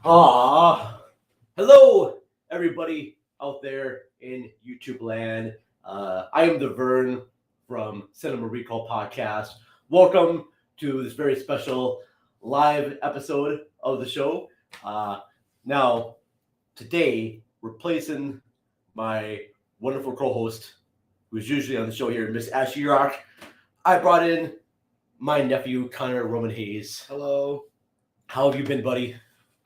Hello, everybody out there in YouTube land. I am the Vern from Cinema Recall Podcast. Welcome to this very special live episode of the show. Now, today, replacing my wonderful co-host, who's usually on the show here, Miss Ashley Rock, I brought in my nephew, Konner Roman Hayes. Hello. How have you been, buddy?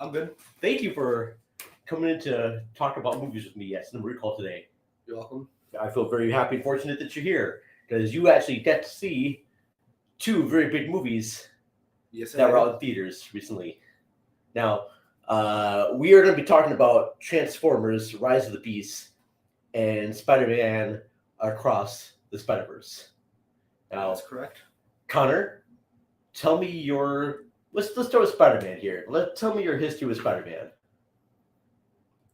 I'm good. Thank you for coming in to talk about movies with me at Cinema Recall today. You're welcome. I feel very happy and fortunate that you're here because you actually get to see two very big movies that were out in theaters recently. Now, we are going to be talking about Transformers: Rise of the Beasts and Spider-Man: Across the Spider-Verse. Now, that's correct. Konner, tell me your... Let's start with Spider-Man here. Tell me your history with Spider-Man.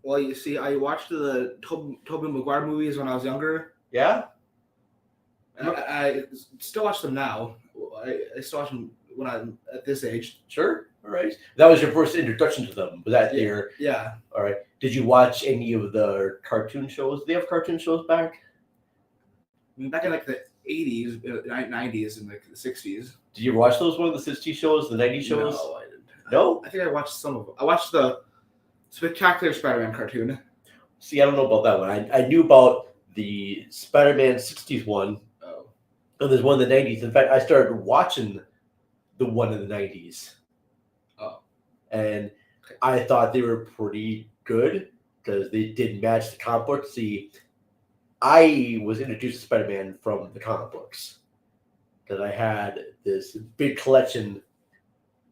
Well, you see, I watched the Tobey Maguire movies when I was younger. Yeah? I still watch them now. I still watch them when I'm at this age. Sure. All right. That was your first introduction to them. Was that your... Yeah. All right. Did you watch any of the cartoon shows? Do they have cartoon shows back? I mean, back in like the 80s, 90s, and like the 60s. Did you watch those one of the 60s shows, the 90s shows? No, I didn't. No? I think I watched some of them. I watched the Spectacular Spider-Man cartoon. See, I don't know about that one. I knew about the Spider-Man 60s one. Oh. And there's one in the 90s. In fact, I started watching the one in the 90s. Oh. And I thought they were pretty good because they did match the comic books. See, I was introduced to Spider-Man from the comic books because I had this big collection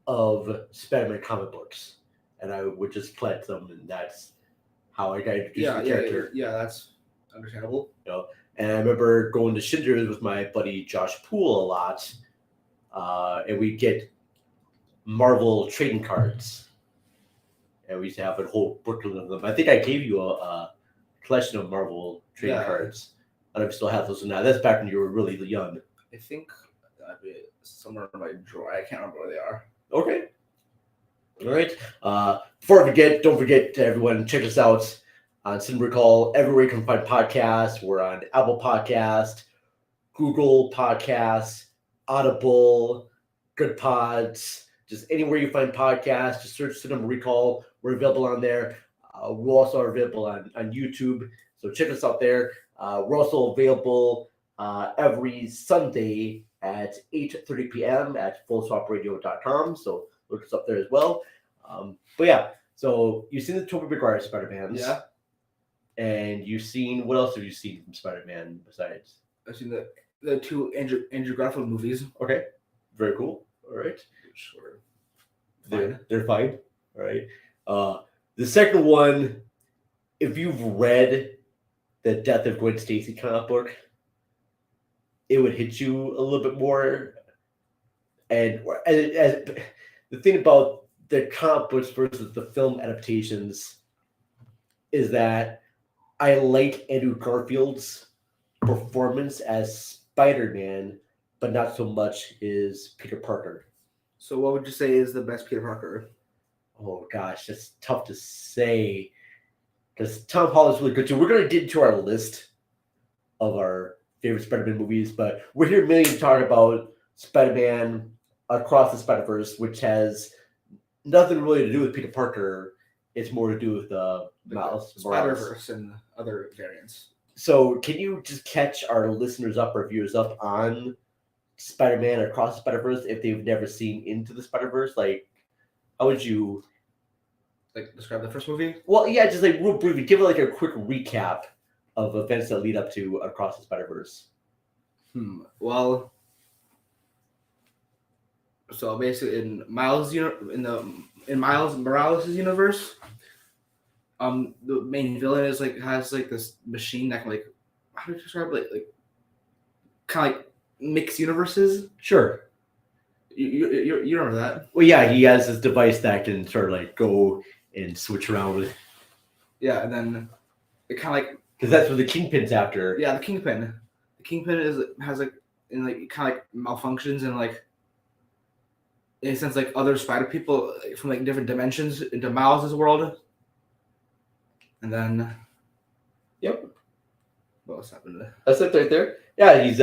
of Spider-Man comic books, and I would just collect them, and that's how I got introduced to the character. Yeah, that's understandable. You know, and I remember going to Schindler's with my buddy Josh Poole a lot, and we'd get Marvel trading cards, and we used to have a whole booklet of them. I think I gave you a collection of Marvel trading cards. I don't know if you still have those or not. That's back when you were really young. I think that'd be somewhere in my drawer. I can't remember where they are. Okay. All right. Before I forget, don't forget to everyone, check us out on Cinema Recall. Everywhere you can find podcasts. We're on Apple Podcast, Google Podcasts, Audible, Good Pods. Just anywhere you find podcasts, just search Cinema Recall. We're available on there. We also are available on YouTube, so check us out there. We're also available every Sunday at 8:30 p.m. at fullswapradio.com, so look us up there as well. But yeah, so you've seen the Tobey Maguire Spider-Mans. Yeah. And you've seen, what else have you seen from Spider-Man besides? I've seen the two Andrew Garfield movies. Okay, very cool. All right. Sure. They're fine. All right. The second one, if you've read the Death of Gwen Stacy comic book, it would hit you a little bit more. And the thing about the comic books versus the film adaptations is that I like Andrew Garfield's performance as Spider-Man, but not so much his Peter Parker. So what would you say is the best Peter Parker? Oh gosh, that's tough to say because Tom Holland's really good too. We're going to get into our list of our favorite Spider-Man movies, but we're here mainly to talk about Spider-Man Across the Spider-Verse, which has nothing really to do with Peter Parker. It's more to do with Miles Morales. Spider-Verse and other variants. So can you just catch our listeners up or viewers up on Spider-Man Across the Spider-Verse if they've never seen Into the Spider-Verse? Like, how would you describe the first movie? Well, yeah, just like real briefly, give it like a quick recap of events that lead up to Across the Spider-Verse. Well, so basically, in Miles Morales' universe, the main villain has this machine that can how do you describe it? Like kind of like mix universes. Sure. You remember that? Well, yeah, he has this device that can sort of go and switch around with. Yeah, and then it kind of because that's what the Kingpin's after. Yeah, the Kingpin. The Kingpin has kind of malfunctions and in a sense, like other spider people from like different dimensions into Miles' world. And then, Yep. what else happened? That's it right there. Yeah, he's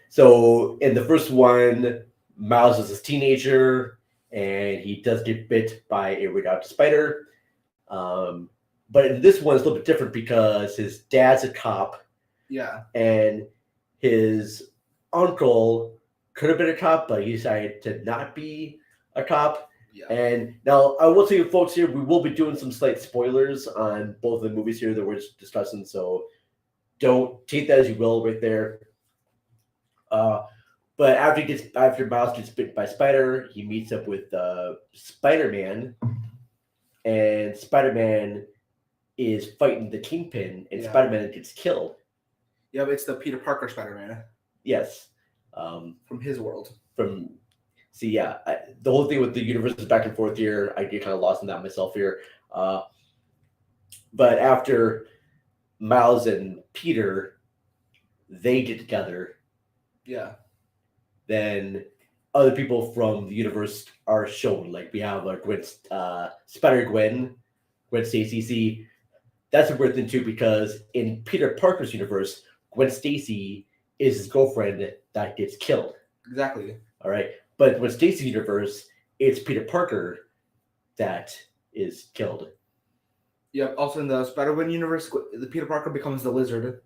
so in the first one, Miles is a teenager and he does get bit by a radioactive spider. Um, but in this one, it's a little bit different because his dad's a cop Yeah. and his uncle could have been a cop, but he decided to not be a cop. Yeah. And now I will tell you, folks, here we will be doing some slight spoilers on both of the movies here that we're discussing. So don't take that as you will, right there. But after Miles gets bitten by Spider, he meets up with Spider-Man, and Spider-Man is fighting the Kingpin, and Yeah. Spider-Man gets killed. Yeah, but it's the Peter Parker Spider-Man Yes. from his world. The whole thing with the universe is back and forth here. I get kind of lost in that myself here. But after Miles and Peter, they get together, Yeah. then other people from the universe are shown. Like we have Spider-Gwen, Gwen Stacy. See, that's a weird thing too, because in Peter Parker's universe, Gwen Stacy is his girlfriend that gets killed. Exactly. All right. But Gwen Stacy's universe, it's Peter Parker that is killed. Yeah. Also in the Spider-Man universe, the Peter Parker becomes the Lizard.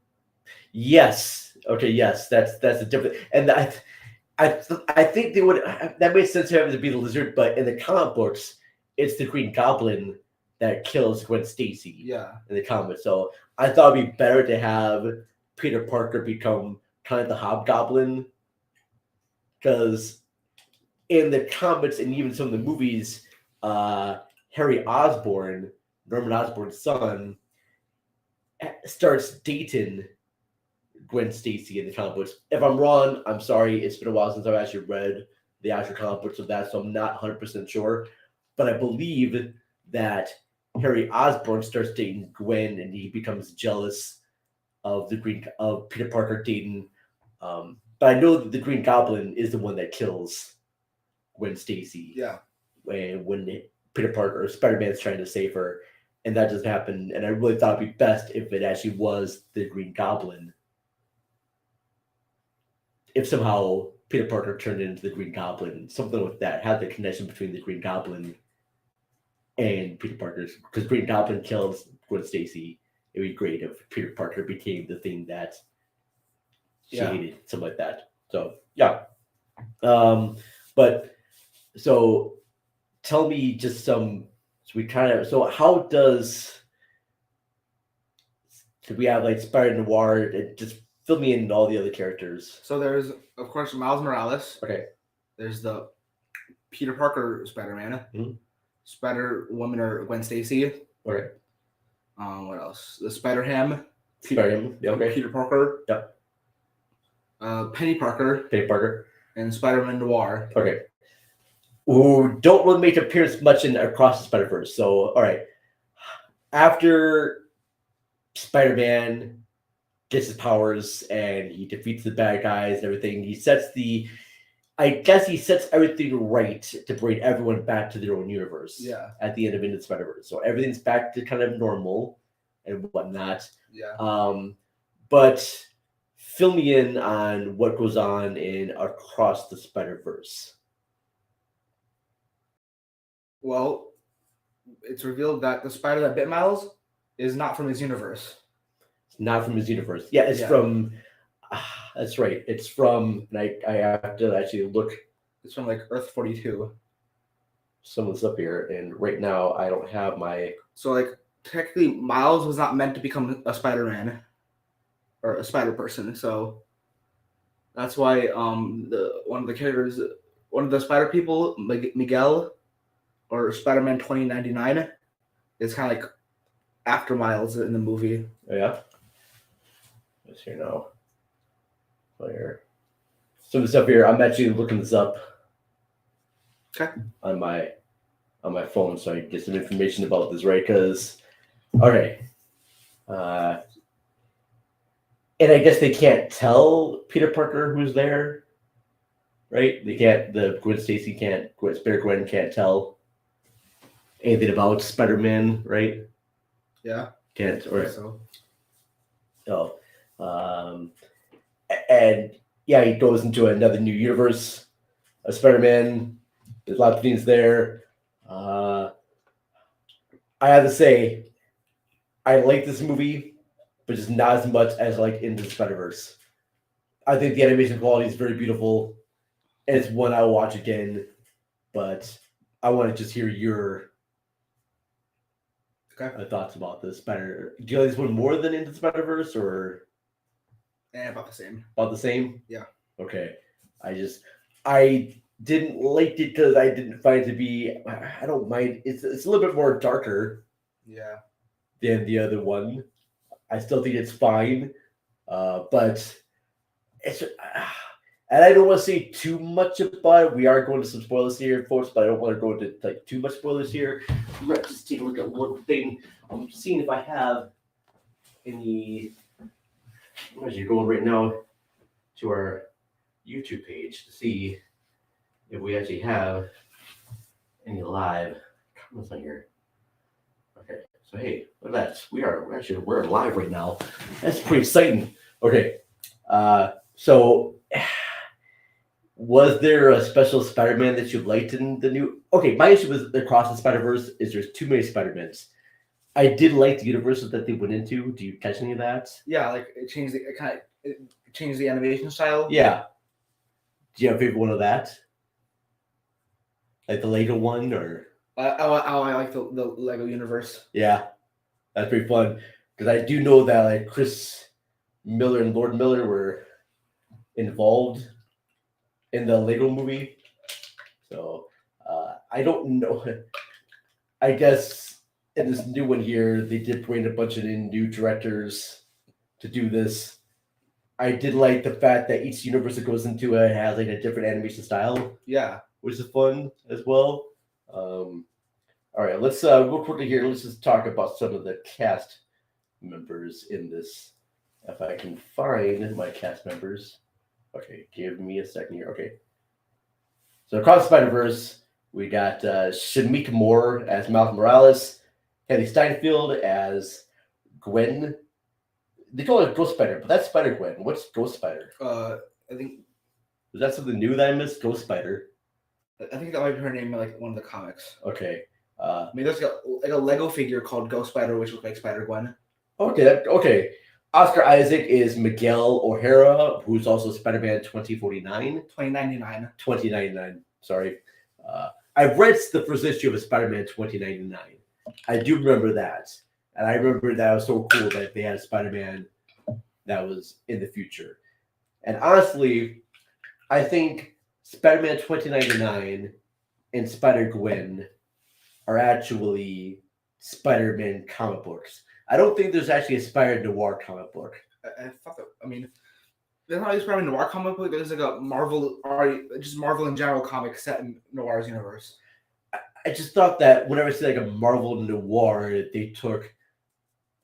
Yes. Okay. Yes. That's a different. And I think they would. That makes sense to have it to be the Lizard, but in the comic books, it's the Green Goblin that kills Gwen Stacy. Yeah. In the comics, so I thought it'd be better to have Peter Parker become kind of the Hobgoblin, because in the comics and even some of the movies, Harry Osborn, Norman Osborn's son, starts dating Gwen Stacy in the comic books. If I'm wrong, I'm sorry. It's been a while since I've actually read the actual comic books of that, so I'm not 100% sure. But I believe that Harry Osborn starts dating Gwen, and he becomes jealous of Peter Parker dating. But I know that the Green Goblin is the one that kills Gwen Stacy. Yeah. When Peter Parker or Spider-Man's trying to save her, and that doesn't happen. And I really thought it'd be best if it actually was the Green Goblin. If somehow Peter Parker turned into the Green Goblin, something like that, had the connection between the Green Goblin and Peter Parker's, because Green Goblin kills Gwen Stacy. It would be great if Peter Parker became the thing that she hated, something like that. So yeah. But so tell me just some. So how does? Do we have like Spider Noir? Just fill me in all the other characters. So there's, of course, Miles Morales. Okay. There's the Peter Parker Spider-Man. Mm-hmm. Spider-Woman or Gwen Stacy. Okay. What else? The Spider-Ham. Spider-Ham. Yeah, okay. Peter Parker. Yep. Penny Parker. Penny Parker. And Spider-Man Noir. Okay. Who don't really make appearance much in Across the Spider-Verse. So, all right. After Spider-Man gets his powers and he defeats the bad guys and everything, he sets everything right to bring everyone back to their own universe. Yeah. At the end of Into the Spider-Verse. So everything's back to kind of normal and whatnot. Yeah. But fill me in on what goes on in Across the Spider-Verse. Well, it's revealed that the spider that bit Miles is not from his universe. It's not from his universe. Yeah, it's from. That's right. It's from. And I have to actually look. It's from like Earth 42. Someone's up here, and right now I don't have my. So like technically, Miles was not meant to become a Spider-Man or a Spider Person. So that's why one of the Spider people, Miguel, or Spider-Man 2099, is kind of like after Miles in the movie. Oh, yeah. Let's hear now. Player. Some of the stuff here. I'm actually looking this up. Okay. On my phone, so I can get some information about this, right? Because, okay. And I guess they can't tell Peter Parker who's there, right? They can't. The Gwen Stacy can't. Spider Gwen can't tell anything about Spider-Man, right? Yeah. Can't or So oh, um, and yeah, he goes into another new universe of Spider-Man. There's lots of things there. Uh, I have to say, I like this movie, but just not as much as like Into the Spider Verse. I think the animation quality is very beautiful, and it's one I'll watch again. But I want to just hear your thoughts about this. Spider. Do you like this one more than Into the Spider Verse, or about the same. about the same? Yeah. Okay. I didn't like it because I didn't find it to be. I don't mind. It's a little bit more darker. Yeah. Than the other one. I still think it's fine, but it's. And I don't want to say too much about it. We are going to some spoilers here, folks, but I don't want to go into like too much spoilers here. Let's just take a look at one thing. I'm seeing if I have any. I'm actually going right now to our YouTube page to see if we actually have any live comments on here. Okay, so hey, look at that. We're live right now. That's pretty exciting. Okay, so was there a special Spider-Man that you liked in the new? Okay, my issue with Across the Spider-Verse is there's too many Spider-Mans. I did like the universe that they went into. Do you catch any of that? Yeah, like it changed the animation style. Yeah. Do you have a favorite one of that? Like the Lego one, or? I like the Lego universe. Yeah, that's pretty fun because I do know that like Chris Miller and Lord Miller were involved in the Lego movie. So I don't know. I guess in this new one here, they did bring a bunch of new directors to do this. I did like the fact that each universe it goes into has like a different animation style. Yeah, which is fun as well. All right, let's real quickly here. Let's just talk about some of the cast members in this. If I can find my cast members. Okay, give me a second here. Okay. So across Spider-Verse, we got Shamik Moore as Miles Morales, Kelly Steinfeld as Gwen. They call it Ghost Spider, but that's Spider Gwen. What's Ghost Spider? I think Was that something new that I missed? Ghost Spider. I think that might be her name in like one of the comics. Okay. I mean, there's like a Lego figure called Ghost Spider, which looks like Spider Gwen. Okay. Okay. Oscar Isaac is Miguel O'Hara, who's also Spider-Man 2049. 2099. 2099. Sorry. I've read the first issue of Spider-Man 2099. I do remember that. And I remember that was so cool that they had a Spider-Man that was in the future. And honestly, I think Spider-Man 2099 and Spider-Gwen are actually Spider-Man comic books. I don't think there's actually a Spider-Noir comic book. I thought that, I mean, there's not a Spider-Noir comic book, there's like a Marvel, or just Marvel in general comic set in Noir's universe. I just thought that whenever I see like a Marvel Noir, they took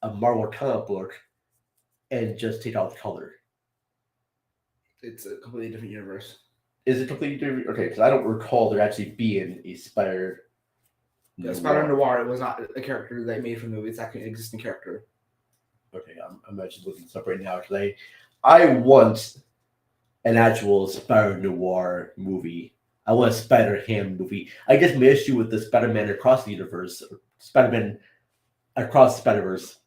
a Marvel comic book and just take out the color. It's a completely different universe. Is it completely different? Okay, because I don't recall there actually being a Spider. Yeah, Spider Noir was not a character they made from the movie. It's actually an existing character. Okay, I'm actually looking this up right now because I want an actual Spider Noir movie. I want a Spider Ham movie. I guess my issue with the Spider-Man Across the Universe, Spider-Man Across the Spider-Verse,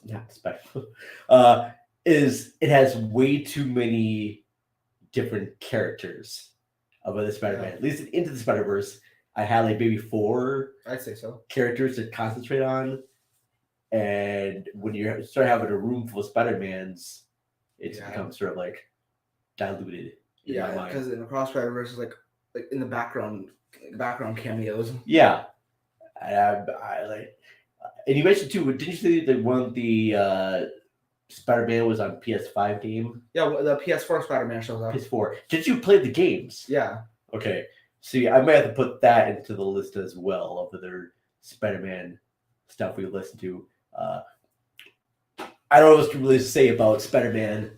not Spider, is it has way too many different characters of the Spider-Man. At least Into the Spider-Verse, I had like maybe 4 I'd say so. characters to concentrate on. And when you start having a room full of Spider-Mans, it becomes sort of like diluted. Yeah, because in Across Spider-Verse is like in the background cameos. Yeah. I like, and you mentioned too, didn't you say that one of the Spider-Man was on PS5 game? Yeah, the PS4 Spider-Man shows up. PS4. Did you play the games? Yeah. Okay. See, I might have to put that into the list as well of other Spider-Man stuff we listen to. I don't know what to really say about Spider-Man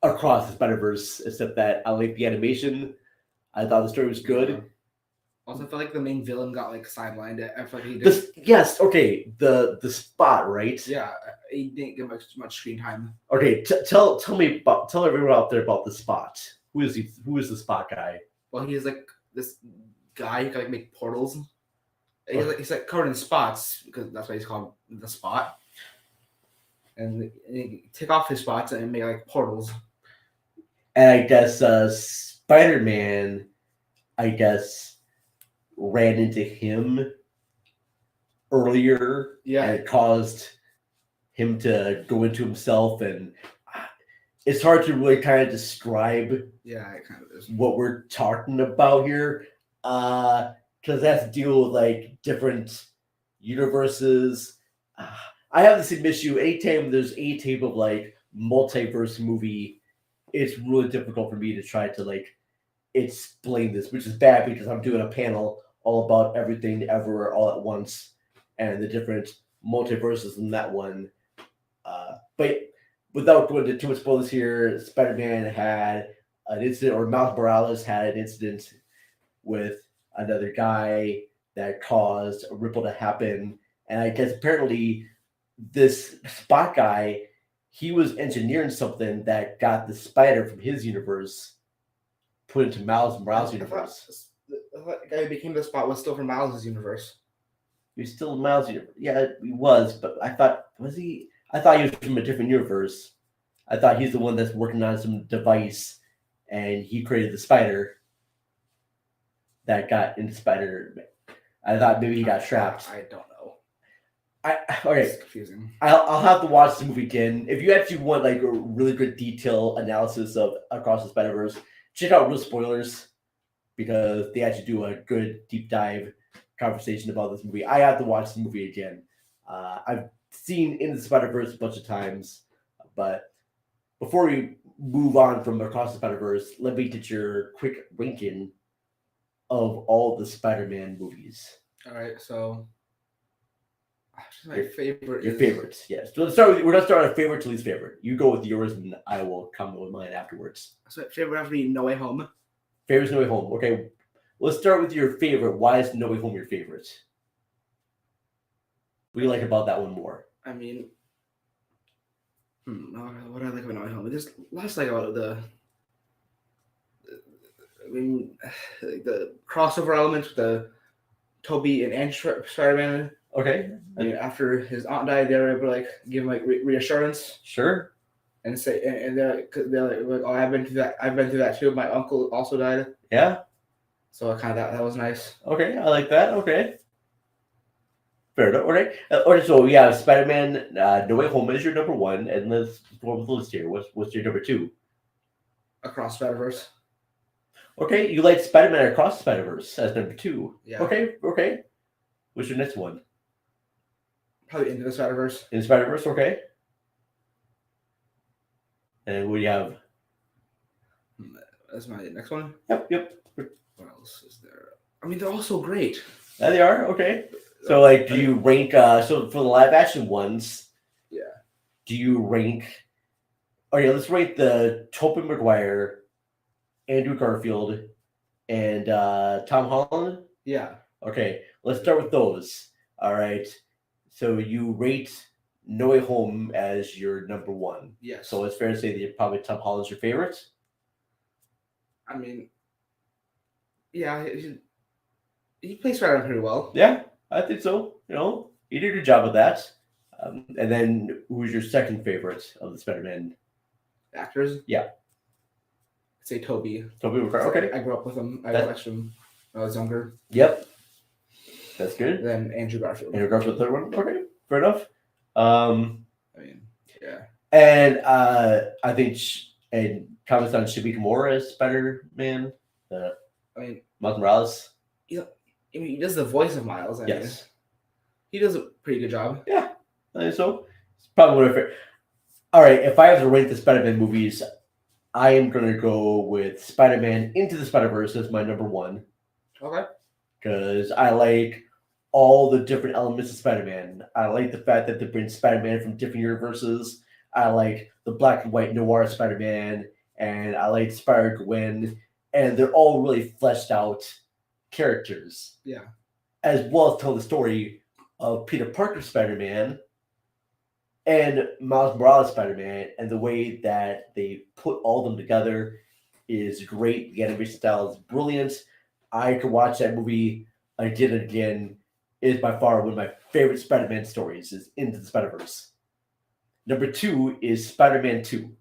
Across the Spider-Verse, except that I like the animation. I thought the story was good. Yeah. Also, I feel like the main villain got like sidelined. I feel like he did. Yes, okay, the Spot, right? Yeah, he didn't get much screen time. Okay, tell everyone out there about the Spot. Who is he? Who is the Spot guy? Well, he's like this guy who can like make portals. He's like covered in spots because that's why he's called the Spot. And he take off his spots and make like portals. And I guess Spider-Man, I guess, ran into him earlier. Yeah. And it caused him to go into himself, and it's hard to really kind of describe. Yeah, it kind of is. What we're talking about here, because it has to deal with like different universes. I have the same issue. Anytime there's a type of like multiverse movie, it's really difficult for me to try to like explain this, which is bad because I'm doing a panel all about everything everywhere all at once and the different multiverses in that one. But without going into too much spoilers here, Spider-Man had an incident, or Miles Morales had an incident with another guy that caused a ripple to happen. And I guess apparently this Spot guy, he was engineering something that got the spider from his universe put into Miles Morales' universe. The guy who became the Spot was still from Miles' universe. He was still in Miles' universe. Yeah, he was, but I thought, was he? I thought he was from a different universe. I thought he's the one that's working on some device, and he created the spider that got into Spider. I thought maybe he got trapped. I don't know. Okay. It's confusing. I'll have to watch the movie again. If you actually want like a really good detailed analysis of Across the Spider-Verse, check out Real Spoilers, because they actually do a good deep dive conversation about this movie. I have to watch the movie again. I've seen Into the Spider-Verse a bunch of times, but before we move on from Across the Spider-Verse, let me get your quick ranking of all the Spider-Man movies. All right, so my favorite. Your favorites, yes. So let's start. We're gonna start on favorite to least favorite. You go with yours, and I will comment with mine afterwards. So favorite has to be No Way Home. Favorite's No Way Home. Okay, let's start with your favorite. Why is No Way Home your favorite? What do you like about that one more? I mean, what do I like about No Way Home? There's lots like about the crossover elements with the Toby and Andrew Spider-Man. Okay. I mean, after his aunt died, they were able to like give him like reassurance. Sure. And say, and they're like, oh, I've been through that. I've been through that too. My uncle also died. Yeah. So kind of that was nice. Okay, I like that. Okay. Fair enough. Okay. Okay. So we have Spider-Man. No Way Home is your number one, and let's go with the list here. What's your number two? Across Spider-Verse. Okay, you like Spider-Man Across the Spider-Verse as number two. Yeah. Okay. Okay. What's your next one? Probably Into the Spider-Verse. In Spider-Verse. Okay. And what do you have? That's my next one. Yep. What else is there? I mean, they're all so great. There they are. Okay. So, like, do you rank? So for the live action ones, yeah. Do you rank? Okay, let's rate the Tobey Maguire, Andrew Garfield, and Tom Holland. Yeah. Okay, let's start with those. All right. So you rate No Way Home as your number one. Yes. So it's fair to say that probably Tom Holland's your favorite. I mean, yeah, he plays Spider-Man pretty well. Yeah, I think so. You know, he did a good job of that. And then who's your second favorite of the Spider-Man actors? Yeah. I'd say Toby. Tobey Maguire. Okay. I grew up with him. I watched him when I was younger. Yep. That's good. Then Andrew Garfield. Andrew Garfield, the third one. Okay, fair enough. I mean, yeah. And I think and comments on Shamik Moore as Spider-Man. I mean, Miles Morales. Yeah, I mean, he does the voice of Miles. I mean, he does a pretty good job. Yeah, I think so. It's probably one of my favorite. All right, if I have to rate the Spider-Man movies, I am going to go with Spider-Man Into the Spider-Verse as my number one. Okay. Because I like all the different elements of Spider-Man. I like the fact that they bring Spider-Man from different universes. I like the the black and white noir Spider-Man, and I like Spider-Gwen, and they're all really fleshed out characters, Yeah. as well as tell the story of Peter Parker Spider-Man and Miles Morales Spider-Man, and the way that they put all of them together is great. The animation style is brilliant. I could watch that movie again and again. It is by far one of my favorite Spider-Man stories. Is Into the Spider-Verse. Number two is Spider-Man 2,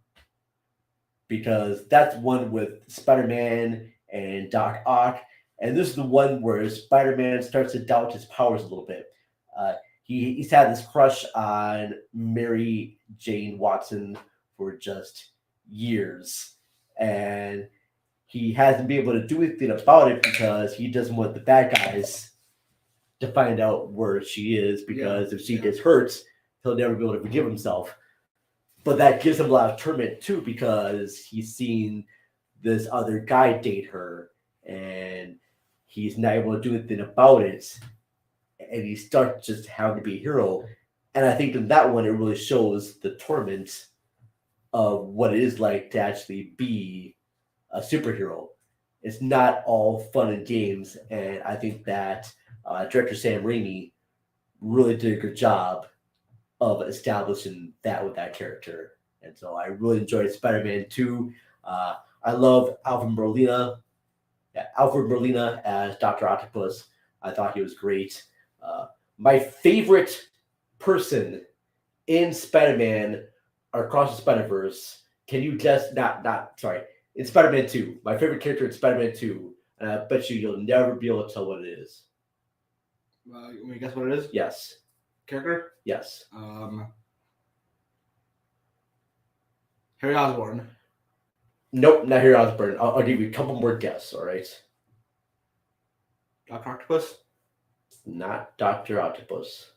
because that's one with Spider-Man and Doc Ock, and this is the one where Spider-Man starts to doubt his powers a little bit. Uh, he's had this crush on Mary Jane Watson for just years, and he hasn't been able to do anything about it because he doesn't want the bad guys to find out where she is, because if she gets hurt, he'll never be able to forgive himself. But that gives him a lot of torment too, because he's seen this other guy date her, and he's not able to do anything about it, and he starts just having to be a hero. And I think in that one, it really shows the torment of what it is like to actually be a superhero. It's not all fun and games, and I think that director Sam Raimi really did a good job of establishing that with that character. And so I really enjoyed Spider-Man 2. I love Alfred Molina. Yeah, Alfred Molina as Dr. Octopus. I thought he was great. My favorite person in Spider-Man Across the Spider-Verse. Can you guess? Sorry. In Spider-Man 2. My favorite character in Spider-Man 2. And I bet you'll never be able to tell what it is. You want me to guess what it is? Yes. Character? Yes. Harry Osborn. Nope, not Harry Osborn. I'll give you a couple more guesses, all right? Dr. Octopus? Not Dr. Octopus.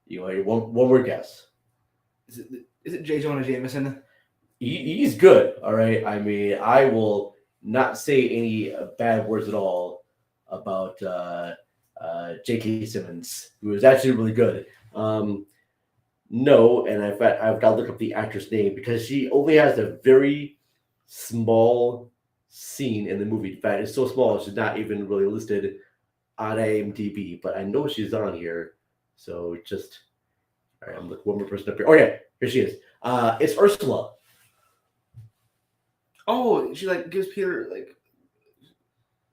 You want one more guess? Is it J. Jonah Jameson? He's good, all right? I mean, I will not say any bad words at all about J.K. Simmons, who is actually really good. No, and in fact, I've got to look up the actress name because she only has a very small scene in the movie. In fact, it's so small she's not even really listed on IMDb, but I know she's on here. So just, all right, I'm looking one more person up here. Oh yeah, here she is. It's Ursula. Oh, she gives Peter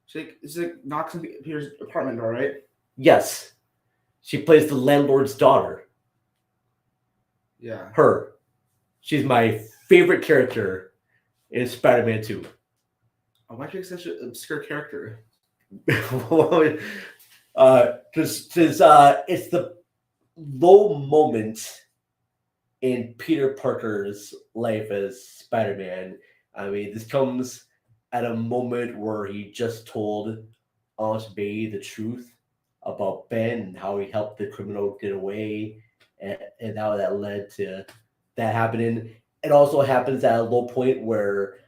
she knocks on Peter's apartment door, right? Yes, she plays the landlord's daughter. Yeah. Her. She's my favorite character in Spider-Man 2. Why do you make such an obscure character? Because it's the low moment in Peter Parker's life as Spider-Man. I mean, this comes at a moment where he just told Aunt May the truth about Ben and how he helped the criminal get away, and how that led to that happening. It also happens at a low point where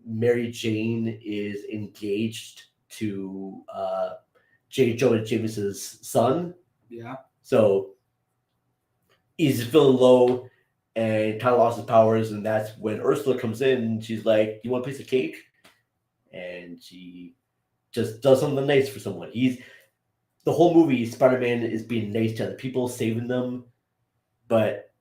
Mary Jane is engaged to J. Jonah Jameson's son. Yeah. So he's feeling low and kind of lost his powers, and that's when Ursula comes in and she's like, "You want a piece of cake?" And she just does something nice for someone. The whole movie, Spider-Man is being nice to other people, saving them, but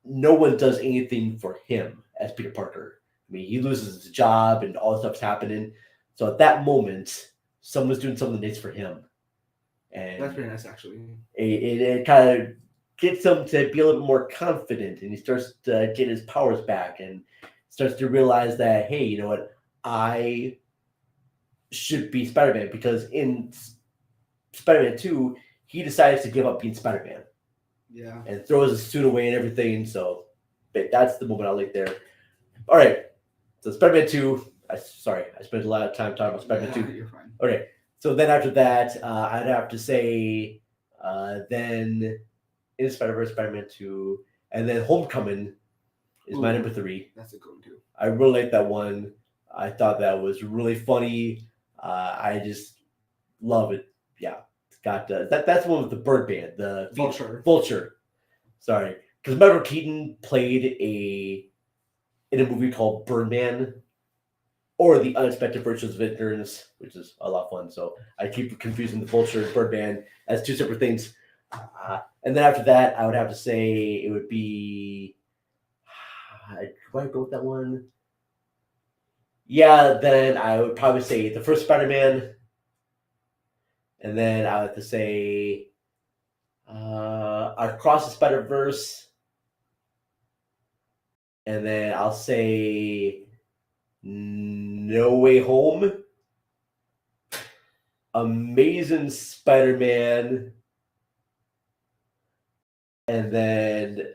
no one does anything for him as Peter Parker. I mean, he loses his job and all this stuff's happening. So at that moment, someone's doing something nice for him. And that's pretty nice, actually. It kind of gets him to be a little bit more confident, and he starts to get his powers back and starts to realize that, hey, you know what? I should be Spider-Man, because in Spider-Man 2, he decides to give up being Spider-Man. Yeah. And throws his suit away and everything. So that's the moment I like there. All right. So Spider-Man 2. Sorry, I spent a lot of time talking about Spider-Man 2. You're fine. Okay. So then after that, I'd have to say then in Spider-Verse, Spider-Man 2, and then Homecoming is my number 3. That's a good one, too. I really like that one. I thought that was really funny. I just love it. Yeah. It's got that's one with the bird band, the Vulture. Vulture. Sorry. because Michael Keaton played in a movie called Birdman, or The Unexpected Virtues of Ignorance, which is a lot of fun. So I keep confusing The Vulture and Birdman as two separate things. And then after that, I would have to say it would be. Do I go with that one? Yeah, then I would probably say the first Spider-Man, and then I would have to say Across the Spider-Verse, and then I'll say No Way Home, Amazing Spider-Man, and then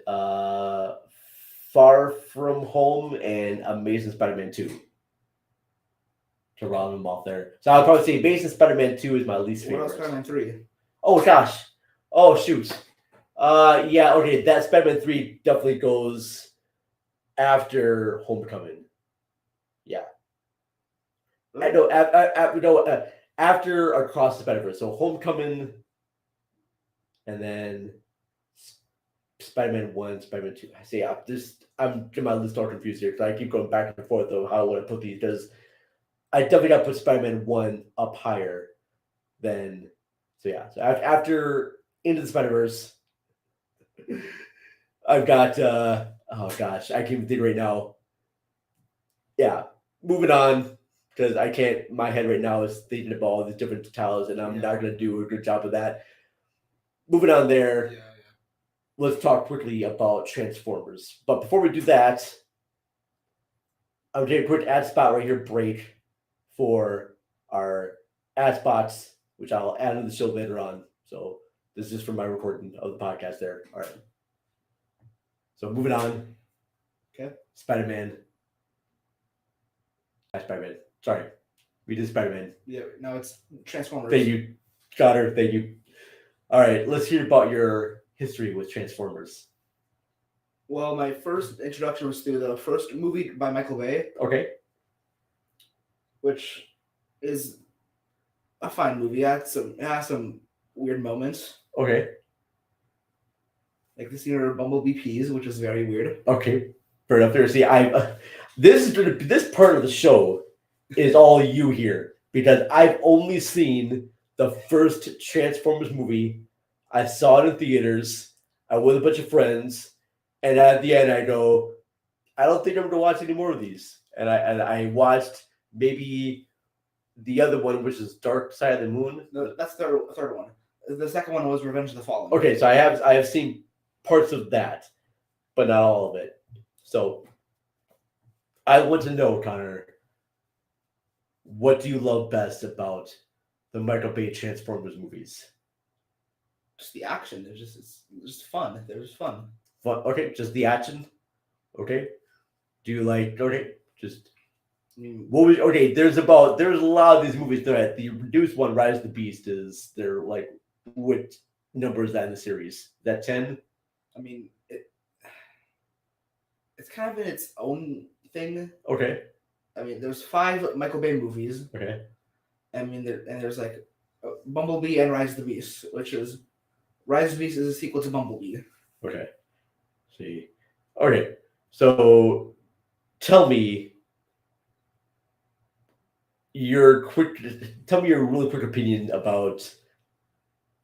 Far From Home and Amazing Spider-Man 2. To round them off there. So I'll probably say Amazing Spider-Man 2 is my least favorite. What else Spider-Man 3? Oh gosh. Oh shoot. Yeah, okay, that Spider-Man 3 definitely goes after Homecoming. Yeah. I know, after Across the Spider-Verse. So Homecoming, and then Spider-Man 1, Spider-Man 2. I say I'm getting my list all confused here because I keep going back and forth of how I want to put these, because I definitely got to put Spider-Man 1 up higher than. So yeah. So after Into the Spider-Verse, I've got oh gosh, I can't even think right now. Yeah, moving on, because I can't. My head right now is thinking about all these different titles, and I'm not gonna do a good job of that. Moving on there. Yeah. Let's talk quickly about Transformers. But before we do that, I'm gonna take a quick ad spot right here break for our ad spots, which I'll add in the show later on. So this is just for my recording of the podcast there. All right. So moving on. Okay. Spider-Man. Spider-Man. Sorry. We did Spider-Man. Yeah, no, it's Transformers. Thank you, Connor. Thank you. All right. Let's hear about your history with Transformers. Well, my first introduction was through the first movie by Michael Bay. Okay. Which is a fine movie. It has some weird moments. Okay. Like the scene where Bumblebee pees, which is very weird. Okay. Fair enough. There. See, this part of the show is all you here, because I've only seen the first Transformers movie. I saw it in theaters. I went with a bunch of friends, and at the end, I go, I don't think I'm going to watch any more of these. And I watched maybe the other one, which is Dark Side of the Moon. No, that's the third one. The second one was Revenge of the Fallen. Okay, so I have seen parts of that, but not all of it. So I want to know, Connor, what do you love best about the Michael Bay Transformers movies? Just the action. It's just fun. They're just fun. Fun. Okay, just the action. Okay. Do you like? Okay, just. What was okay? There's a lot of these movies. That the reduced one, Rise of the Beast, is they're like, what number is that in the series? Is that 10? I mean, it's kind of in its own thing. Okay. I mean, there's 5 Michael Bay movies. Okay. I mean, there's like Bumblebee and Rise of the Beast, which is Rise of the Beast is a sequel to Bumblebee. Okay. See. Okay. So, tell me your really quick opinion about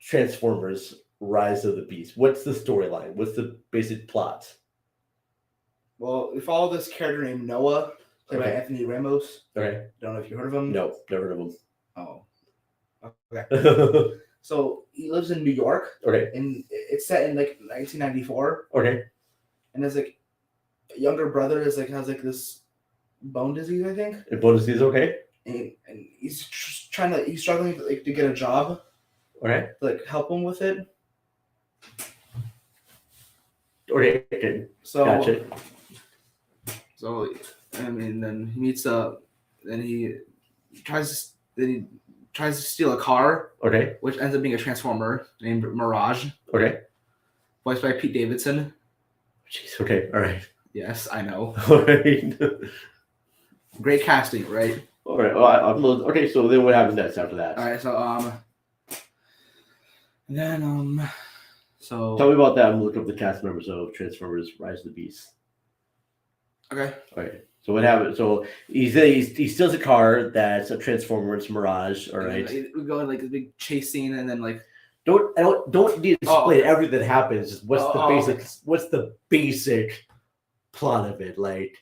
Transformers Rise of the Beast. What's the storyline? What's the basic plot? Well, we follow this character named Noah, played by Anthony Ramos. Okay. Don't know if you heard of him. No, never heard of him. Oh. Okay. So he lives in New York. Okay. And it's set in like 1994. Okay. And his like younger brother has this bone disease, I think. Bone disease, okay. And he's he's struggling to get a job. Okay. To, like, help him with it. Okay. So. Gotcha. So I mean, then he meets then he tries to steal a car. Okay. Which ends up being a transformer named Mirage. Okay. Voiced by Pete Davidson. Jeez. Okay. All right. Yes, I know. All right. Great casting, right? All right. Well, okay. So then, what happens next after that? All right. So So Tell me about that. I'm gonna look up the cast members of Transformers: Rise of the Beast. okay. All right. So what happened? So he steals a car that's a Transformer. It's Mirage. All And right. then we go in like a big chase scene, and then like Don't need to explain okay. everything that happens. Just Okay. what's the basic plot of it? Like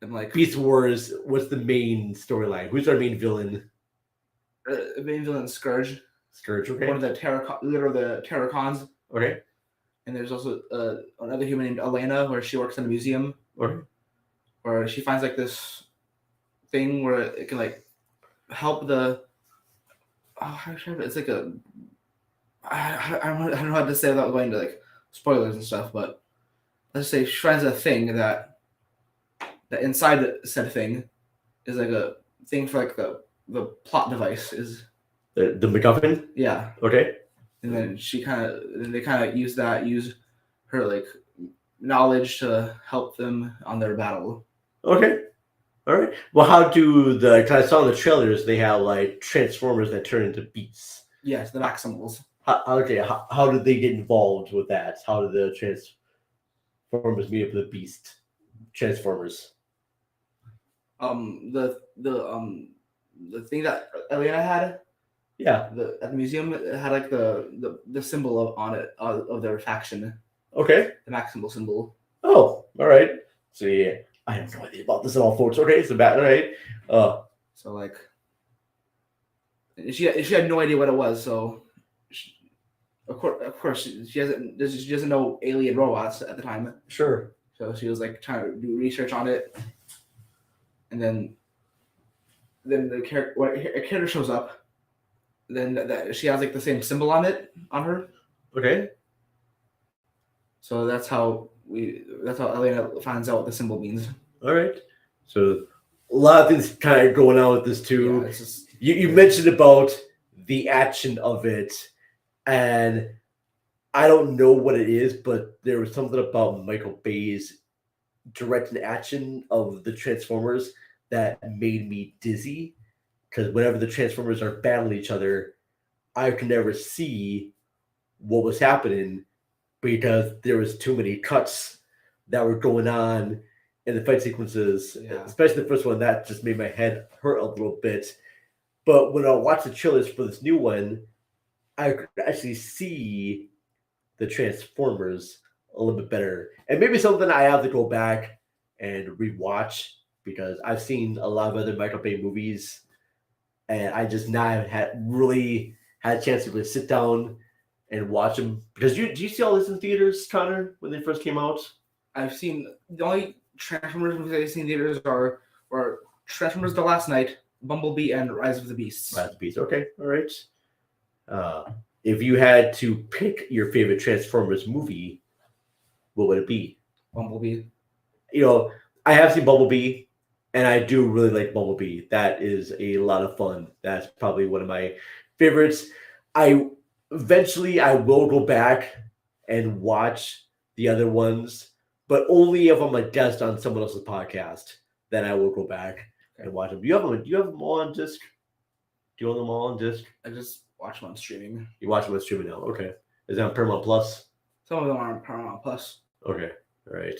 And like Beast Wars. What's the main storyline? Who's our main villain? main villain Scourge, Scourge. one Okay. of the leader of the Terracons, Okay. and there's also another human named Elena, where she works in a museum, Okay. where she finds like this thing where it can like help the. Oh, how should I, it's like a. I don't know how to say it without going to like spoilers and stuff, but let's say she finds a thing that inside said thing is like a thing for like the plot device is The MacGuffin. yeah, Okay. and then they kind of use her like knowledge to help them on their battle. Okay. All right. Well, how do the? Cause I saw in the trailers they have like Transformers that turn into beasts. Yes, the Maximals. How did they get involved with that? How did the Transformers meet up with the Beast Transformers? The thing that Elena had Yeah. at the museum, it had like the symbol on it of their faction, Okay. the Maximal symbol. Oh, all right. So yeah, I have no idea about this at all, folks. Okay, so bad. All right. So like, she had no idea what it was. So, of course, she doesn't know alien robots at the time. Sure. So she was like trying to do research on it, and then the character when a character shows up, then that she has like the same symbol on her. Okay. So that's how Elena finds out what the symbol means. All right. So a lot of things kind of going on with this too. Yeah, it's just You mentioned about the action of it, and I don't know what it is, but there was something about Michael Bay's direct action of the Transformers that made me dizzy. Because whenever the Transformers are battling each other, I could never see what was happening because there was too many cuts that were going on in the fight sequences, Yeah. especially the first one. That just made my head hurt a little bit. But when I watched the trailers for this new one, I could actually see the Transformers a little bit better. And maybe something I have to go back and rewatch because I've seen a lot of other Michael Bay movies and I just not really had a chance to really sit down and watch them. Because do you see all this in theaters, Connor, when they first came out? I've seen the only Transformers movies I've seen in theaters are Transformers: The Last Night, Bumblebee, and Rise of the Beasts. Rise of the Beasts. Okay, all right. If you had to pick your favorite Transformers movie, what would it be? Bumblebee. You know, I have seen Bumblebee, and I do really like Bumblebee. That is a lot of fun. That's probably one of my favorites. I will go back and watch the other ones, but only if I'm a guest on someone else's podcast. Then I will go back and watch them. Do you have them all on disc? Do you own them all on disc? I just watch them on streaming. You watch them on streaming now. Okay. Is that on Paramount Plus? Some of them are on Paramount Plus. Okay. All right.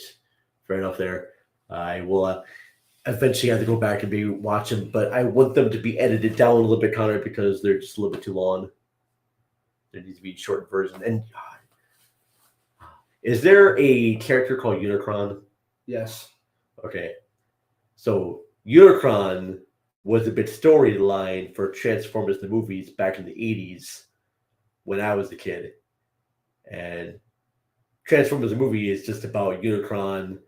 Fair enough there. I will eventually have to go back and maybe watch them, but I want them to be edited down a little bit, Connor, because they're just a little bit too long. There needs to be a short version. And is there a character called Unicron? Yes. Okay. So Unicron was a big storyline for Transformers the movies back in the 80s when I was a kid. And Transformers the movie is just about Unicron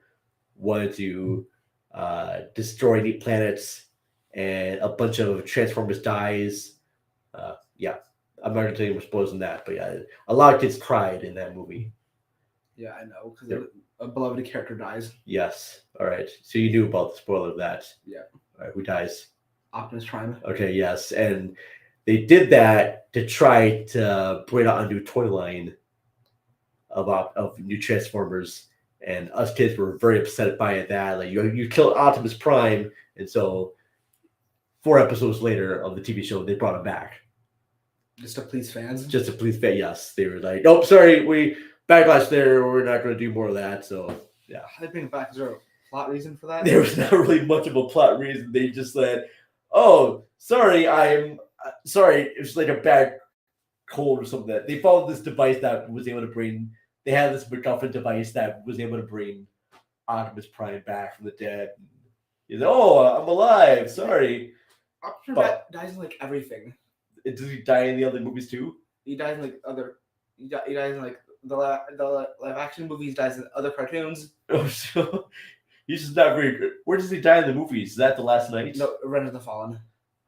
wanted to destroy the planets and a bunch of Transformers dies. Yeah, I'm not going to tell you more spoilers than that, but yeah, a lot of kids cried in that movie. Yeah, I know, because a beloved character dies. Yes. All right. So you knew about the spoiler of that. Yeah. All right. Who dies? Optimus Prime. Okay. Yes. And they did that to try to bring out a new toy line of new Transformers, and us kids were very upset by that. Like you killed Optimus Prime, and so 4 episodes later of the TV show, they brought him back. Just to please fans. just to please fan. Yes, they were like, nope, sorry, we backlash there. We're not going to do more of that. So yeah, They bring it back. Is there a plot reason for that? there was not really much of a plot reason. They just said, "Oh, sorry, I'm sorry. It's like a bad cold or something." That they found this device that was able to bring. They had this MacGuffin device that was able to bring Optimus Prime back from the dead. He's like, "Oh, I'm alive. Sorry." Optimus But- dies in like everything. Does he die in the other movies too? He dies in like other. He dies in like the live action movies. Dies in other cartoons. Oh, so he's just not very good. Where does he die in the movies? Is that the last night? No, Revenge of the Fallen.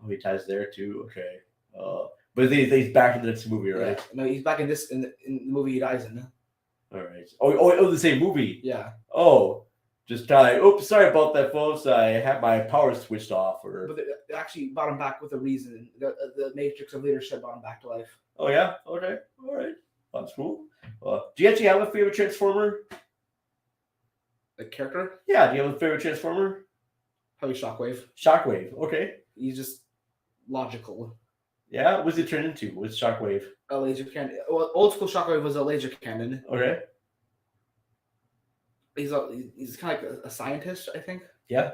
Oh, he dies there too. Okay. But he's back in the next movie, right? Yeah. No, he's back in this in the movie he dies in. All right. Oh, the same movie. Yeah. Oh, just die. Oops, sorry about that, folks. I had my power switched off. Or But they actually brought him back with a reason. The Matrix of Leadership brought him back to life. oh yeah. Okay. All right. That's cool. Do you actually have a favorite Transformer? The character, Yeah. Do you have a favorite Transformer? probably Shockwave. Shockwave. Okay. He's just logical. Yeah. What's it turned into? What's Shockwave? A laser cannon. Well, old school Shockwave was a laser cannon. Okay. He's kind of like a scientist, I think. Yeah.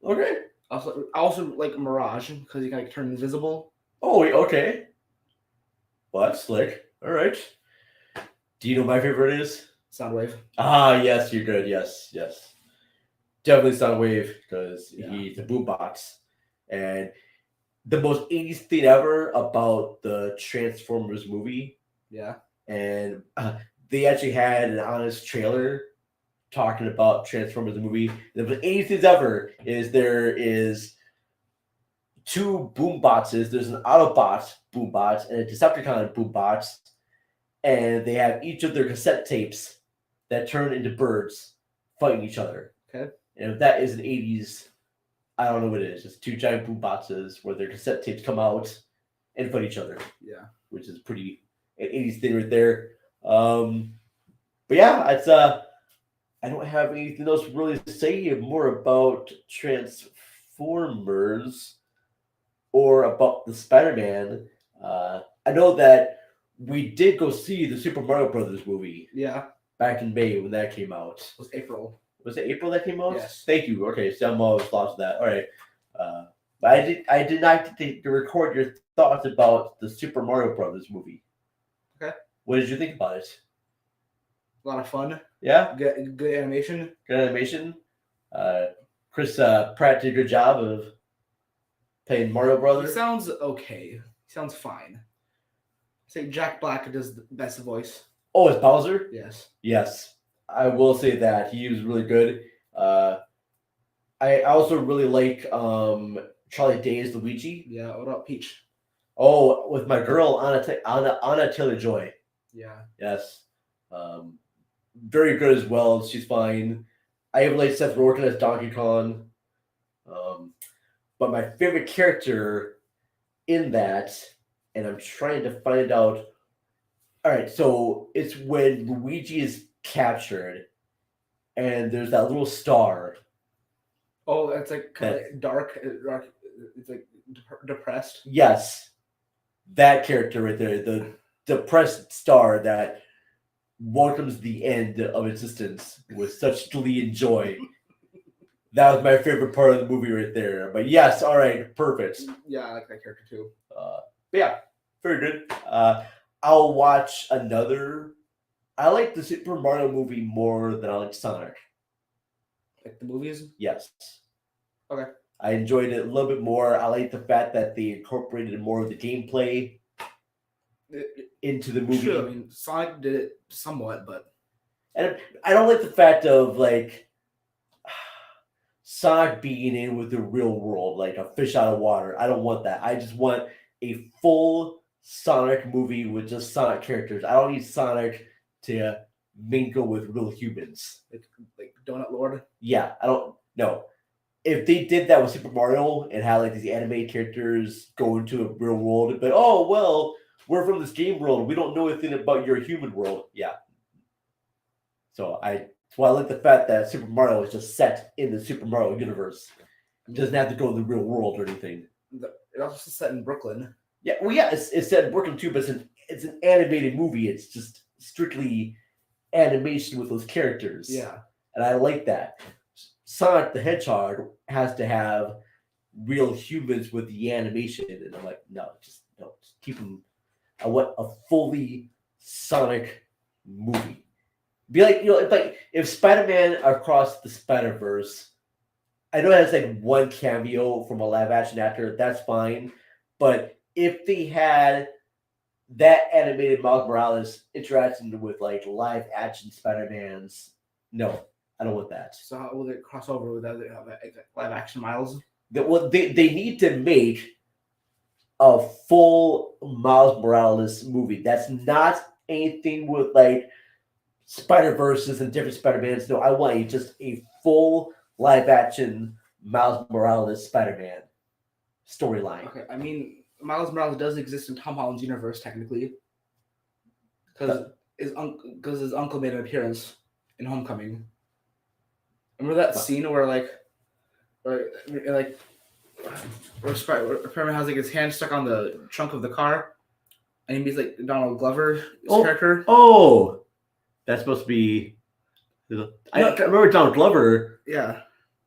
Okay. I also like Mirage because he kind of turned invisible. Oh, wait, okay. Well, that's slick. All right. Do you know what my favorite is? Soundwave. Ah, yes, you're good. Yes, yes. Definitely Soundwave because Yeah. he's a boombox. And the most 80s thing ever about the Transformers movie, Yeah. and they actually had an honest trailer talking about Transformers the movie. The most 80s things ever is there is two boomboxes. There's an Autobot boombox and a Decepticon boombox, and they have each of their cassette tapes that turn into birds fighting each other. Okay. And if that is an 80s, I don't know what it is. It's two giant boomboxes where their cassette tapes come out and fight each other, Yeah. which is pretty an 80s thing right there. But yeah, it's I don't have anything else really to say more about Transformers or about the Spider-Man. I know that we did go see the Super Mario Brothers movie Yeah. back in May when that came out. It was April. Was it April that came out? Yes. Thank you. Okay, so I'm always lost of that. All right. But I did not get to record your thoughts about the Super Mario Brothers movie. Okay. What did you think about it? A lot of fun. Yeah, Good animation. good animation. Chris Pratt did a good job of playing Mario He Brothers. sounds okay. He sounds fine. I say Jack Black does the best voice. Oh, it's Bowser? Yes. Yes, I will say that he was really good. I also really like Charlie Day's Luigi. Yeah. What about Peach? Oh, with my girl Anna Taylor-Joy. Yeah. Yes, very good as well. She's fine. I even like Seth Rogen as Donkey Kong. But my favorite character in that, and I'm trying to find out. All right, so it's when Luigi is captured, and there's that little star. Oh, that's like kind of like dark. It's like depressed. Yes, that character right there, the depressed star that welcomes the end of existence with such glee and joy. That was my favorite part of the movie right there. But yes, all right, perfect. Yeah, I like that character too. But yeah, very good. I'll watch another. I like the Super Mario movie more than I like Sonic. Like the movies. Yes. Okay. I enjoyed it a little bit more. I like the fact that they incorporated more of the gameplay into the movie. Sure, I mean, Sonic did it somewhat, but And I don't like the fact of like Sonic being in with the real world, like a fish out of water. I don't want that. I just want a full Sonic movie with just Sonic characters. I don't need Sonic to mingle with real humans. like Donut Lord. Yeah, I don't know. If they did that with Super Mario and had like these animated characters go into a real world, it'd be like, oh well, we're from this game world. We don't know anything about your human world. Yeah. So that's why I like the fact that Super Mario is just set in the Super Mario universe. It doesn't have to go to the real world or anything. It also set in Brooklyn. Yeah, well, yeah, it said Brooklyn too, but it's an animated movie. It's just strictly animation with those characters. Yeah. And I like that. Sonic the Hedgehog has to have real humans with the animation, and I'm like, no, just keep them. I want a fully Sonic movie. Be like, if Spider-Man across the Spider-Verse, I know it has like one cameo from a live action actor, that's fine. But if they had that animated Miles Morales interacting with like live action Spider-Mans, no, I don't want that. So how will it cross over with other live action Miles? They need to make a full Miles Morales movie. That's not anything with like Spider Verses and different Spider Mans. No, I want just a full live action Miles Morales Spider Man storyline. Okay, I mean Miles Morales does exist in Tom Holland's universe technically, because his uncle made an appearance in Homecoming. Remember that scene where Spider-Man has like his hand stuck on the trunk of the car, and he meets like Donald Glover's character. Oh, that's supposed to be. I remember Donald Glover. Yeah.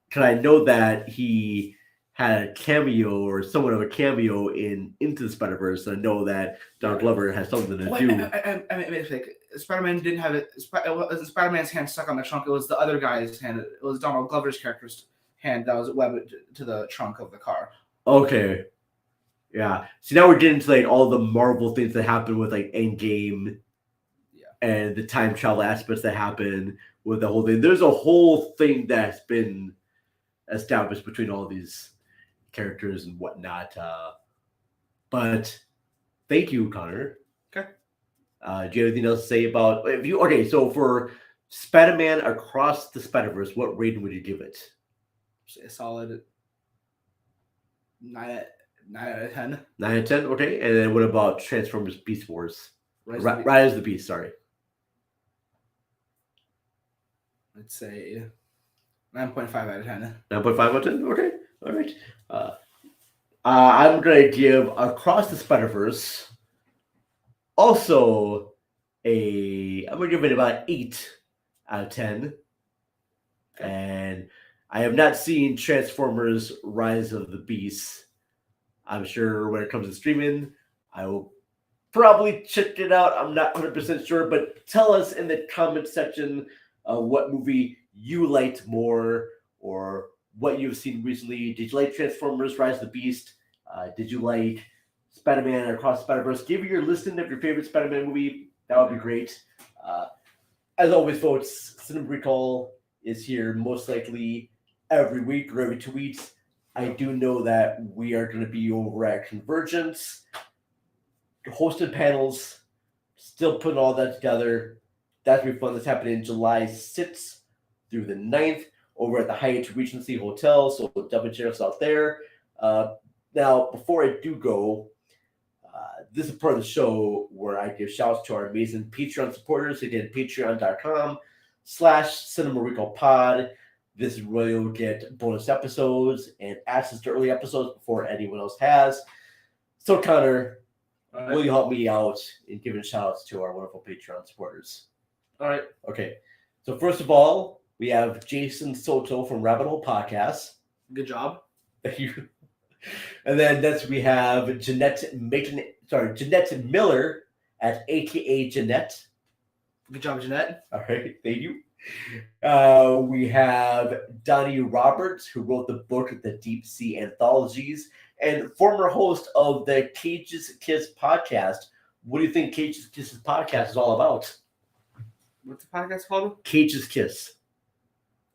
Because I know that he had a cameo or somewhat of a cameo in Into the Spider Verse. I know that Donald Glover has something to do. I mean, like, Spider-Man didn't have it. It wasn't Spider-Man's hand stuck on the trunk. It was the other guy's hand. It was Donald Glover's character's hand that was webbed to the trunk of the car. Okay. Yeah. See, now we're getting to like all the Marvel things that happen with like Endgame. Yeah. And the time travel aspects that happen with the whole thing. There's a whole thing that's been established between all these characters and whatnot. But thank you, Connor. Okay. Do you have anything else to say about if you? Okay, so for Spider-Man Across the Spider-Verse, what rating would you give it? A solid 9 out of 10. 9 out of 10. Okay, and then what about Transformers Beast Wars? Rise of the Beast. Sorry. Let's say 9.5 out of 10. 9.5 out of 10. Okay. All right. I'm gonna give Across the Spider-Verse also I'm gonna give it about 8 out of 10. Okay. And I have not seen Transformers Rise of the Beast. I'm sure when it comes to streaming, I will probably check it out. I'm not 100% sure, but tell us in the comment section what movie you liked more or what you've seen recently. Did you like Transformers Rise of the Beast? Did you like Spider-Man Across the Spider-Verse? Give me your listing of your favorite Spider-Man movie. That would be great. As always, folks, Cinema Recall is here most likely every week or every 2 weeks. I do know that we are going to be over at Convergence, hosted panels, still putting all that together. That's going to be fun. That's happening July 6th through the 9th over at the Hyatt Regency Hotel. So definitely check us out there. Now, before I do go, this is part of the show where I give shouts to our amazing Patreon supporters. Again, patreon.com/CinemaRecallPod. This is where you'll get bonus episodes and access to early episodes before anyone else has. So, Connor, will you help me out in giving shout-outs to our wonderful Patreon supporters? All right. Okay. So, first of all, we have Jason Soto from Rabbit Hole Podcast. Good job. Thank you. And then next we have Jeanette Miller at AKA Jeanette. Good job, Jeanette. All right, thank you. We have Donnie Roberts, who wrote the book The Deep Sea Anthologies and former host of the Cage's Kiss podcast. What do you think Cage's Kiss podcast is all about? What's the podcast called? Cage's Kiss.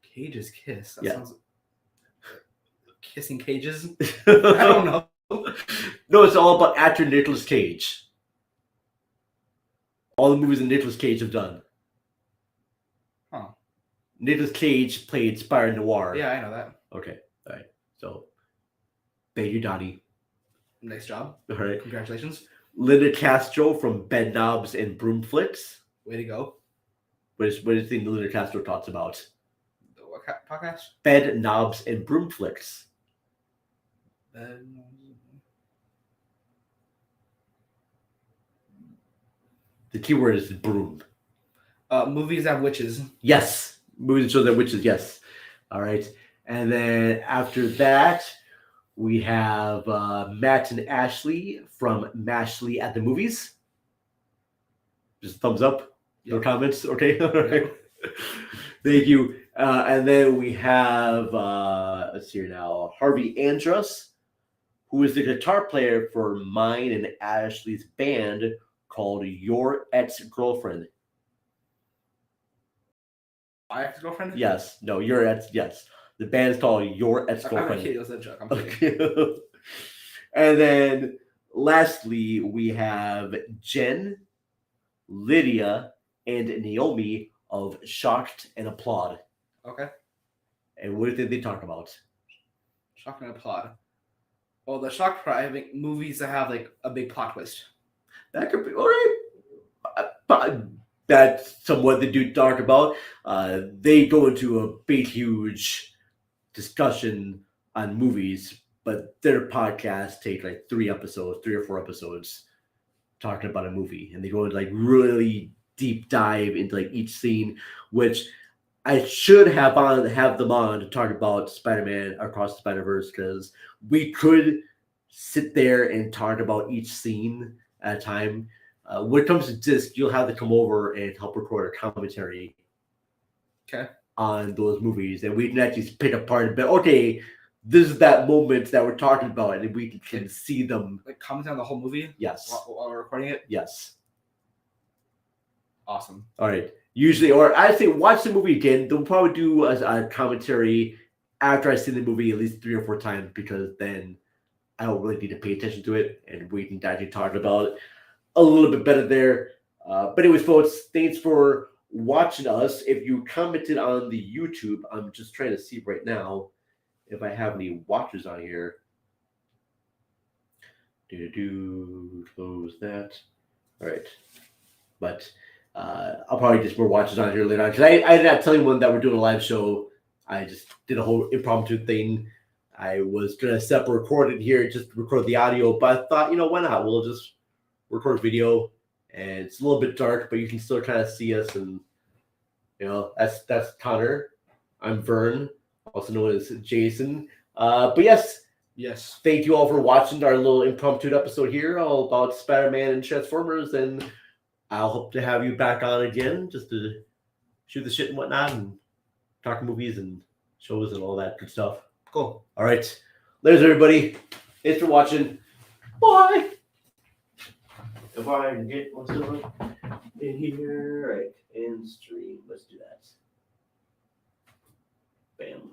Cage's Kiss? That yeah. Sounds... Kissing cages? I don't know. No, it's all about actor Nicolas Cage. All the movies that Nicolas Cage have done. Huh. Nicolas Cage played Spider-Noir. Yeah, I know that. Okay. All right. So, thank you, Donnie. Nice job. All right. Congratulations. Linda Castro from Bed Knobs and Broomflicks. Way to go. What do you think Linda Castro talks about? What podcast? Bed Knobs and Broomflicks. The keyword is broom. Movies that have witches. Yes. Movies that show that witches, yes. All right. And then after that, we have Matt and Ashley from Mashley at the Movies. Just thumbs up. No Yep. comments. Okay. All right. Yep. Thank you. And then we have, let's see here now, Harvey Andrus, who is the guitar player for mine and Ashley's band called Your Ex-Girlfriend. My ex-girlfriend? Yes. No, Your Ex. Yes. The band is called Your I'm Ex-Girlfriend. kidding. It was a joke. I'm kidding. Okay. And then lastly, we have Jen, Lydia, and Naomi of Shocked and Applaud. Okay. And what did they talk about? Shock and applaud. Well, the shock part, I think movies that have like a big plot twist. That could be all right. That's somewhat they do talk about. They go into a big, huge discussion on movies, but their podcast take like 3 or 4 episodes talking about a movie, and they go into like really deep dive into like each scene, which I should have them on to talk about Spider-Man Across the Spider-Verse, because we could sit there and talk about each scene at a time. When it comes to disc, you'll have to come over and help record a commentary on those movies, and we can actually pick apart a bit. Okay, this is that moment that we're talking about, and we can see them. Like comment on the whole movie? Yes. While we're recording it? Yes. Awesome. All right. Usually, or I say watch the movie again. They'll probably do a commentary after I've seen the movie at least 3 or 4 times, because then I don't really need to pay attention to it, and we can actually talk about it a little bit better there. But anyways, folks, thanks for watching us. If you commented on the YouTube, I'm just trying to see right now if I have any watchers on here. Close that. All right. But I'll probably just more watchers on here later on, because I did not tell anyone that we're doing a live show. I just did a whole impromptu thing. I was going to set up a recording here, just record the audio, but I thought, why not? We'll just record video, and it's a little bit dark, but you can still kind of see us, and that's Konner. I'm Vern, also known as Jason. But yes, thank you all for watching our little impromptu episode here, all about Spider-Man and Transformers, and I'll hope to have you back on again, just to shoot the shit and whatnot, and talk movies and shows and all that good stuff. Cool. All right, there's everybody. Thanks for watching. Bye. If I can get what's going in here, right, and stream. Let's do that. Bam.